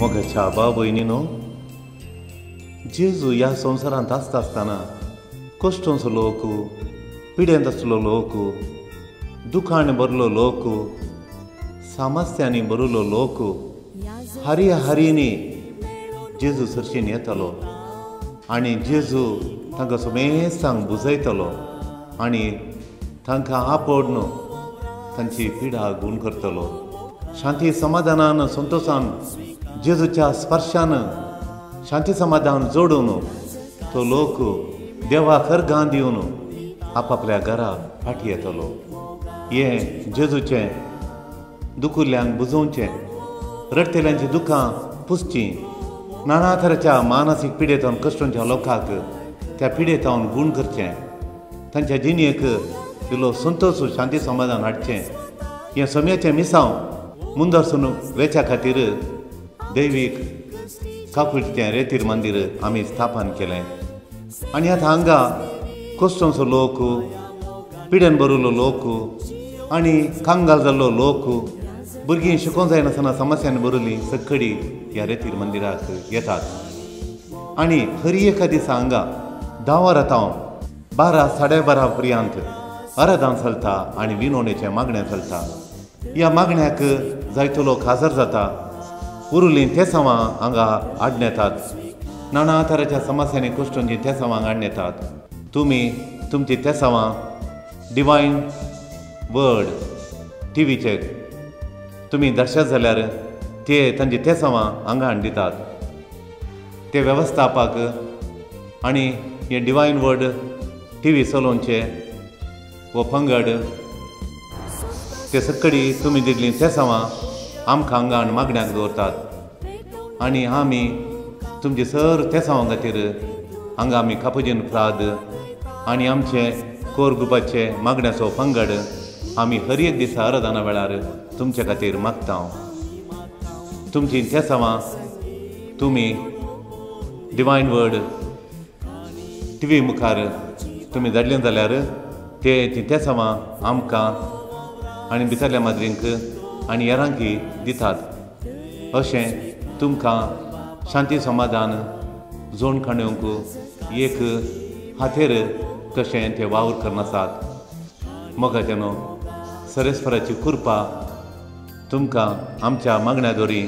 मोगाच्या भाव भयणीनो, जेजू ह्या संवसारांत आसता आसतना कश्टांचो लोक, पिड्यांत आसलो लोक, दुखान भरलो लोक, सामस्यांनी भरिल्लो लोक हरी जेजू सरशीन येतालो आनी जेजू तांकां समेस्तांक बुजयतलो आनी तांकां आपडून तांची पिडा गूण करतलो. शांती समाधानान संतोषान जेजूच्या स्पर्शान शांती समाधान जोडून तो लोक देवाक अर्घां दिवन आपापल्या घरा फाटी येतलो. हें जेजूचें दुखुल्ल्यांक बुजोवचें, रडतल्यांची दुखां पुसचीं, नाना तराच्या मानसीक पिडेतावन कश्टांच्या लोकांक त्या पिडेतावन गूण करचें, तांच्या जिणेक इल्लो संतोश शांती समाधान हाडचें. हें समेचें मिसांव मुंदरसून वेच्या खातीर दैवीक काकुळचें रेतीर मंदीर आमी स्थापन केलें. आनी आतां हांगा कश्टांचो लोक, पिड्यान भरिल्लो लोक आनी कांगाल जाल्लो लोक, भुरगीं शिकोवंक जायनासतना समस्यांनी भरिल्लीं सगळीं ह्या रेतीर मंदिराक येतात. आनी हर एका दिसा हांगा 10 वरांतावन 12-12:30 पर्यंत आराधन चलता आनी विनवणेचें मागणें चलता. ह्या मागण्याक जायतो लोक हजर जाता. उरिल्लीं तेसावां हांगा हाडून येतात. नाना तराच्या समस्यांनी कश्टांची तेसावां हाडून येतात. तुमी तुमची तेसावां डिवायन वर्ड टीव्हीचेर तुमी दर्शक जाल्यार ते तांची तेसावां हांगा हाडून दितात. ते वेवस्थापक आनी हे डिवायन वर्ड टीव्ही चलोवचे वो पंगड ते सगळीं तुमी दिल्लीं तेसावां आमकां हांगा हाडून मागण्याक दवरतात. आनी आमी तुमचे सर तेसावां खातीर हांगा आमी कापुजीन प्राद आनी आमचे कोर ग्रुपाचे मागण्याचो पंगड आमी हर एक दिसा आराधना वेळार तुमचे खातीर मागता. तुमची तेसावां तुमी डिवायन वर्ड टीव्ही मुखार तुमी धाडलें जाल्यार ते ती तेसावां आमकां आनी भितरल्या माद्रींक आनी हेरांकय दितात. अशें तुमकां शांती समाधान जोड खाणेवंक एक हातेर कशें ते वावर करनासात. मोगाच्यानो सरेस्पराची कृपा तुमकां आमच्या मागण्या दोरी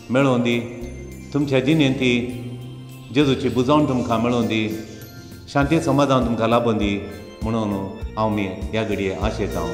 मेळोवन दी. तुमच्या जिणेंत जेजूची बुजावण तुमकां मेळोवन दी. शांती समाधान तुमकां लाबोवन दी म्हणून हांव ह्या घडये आशेतां.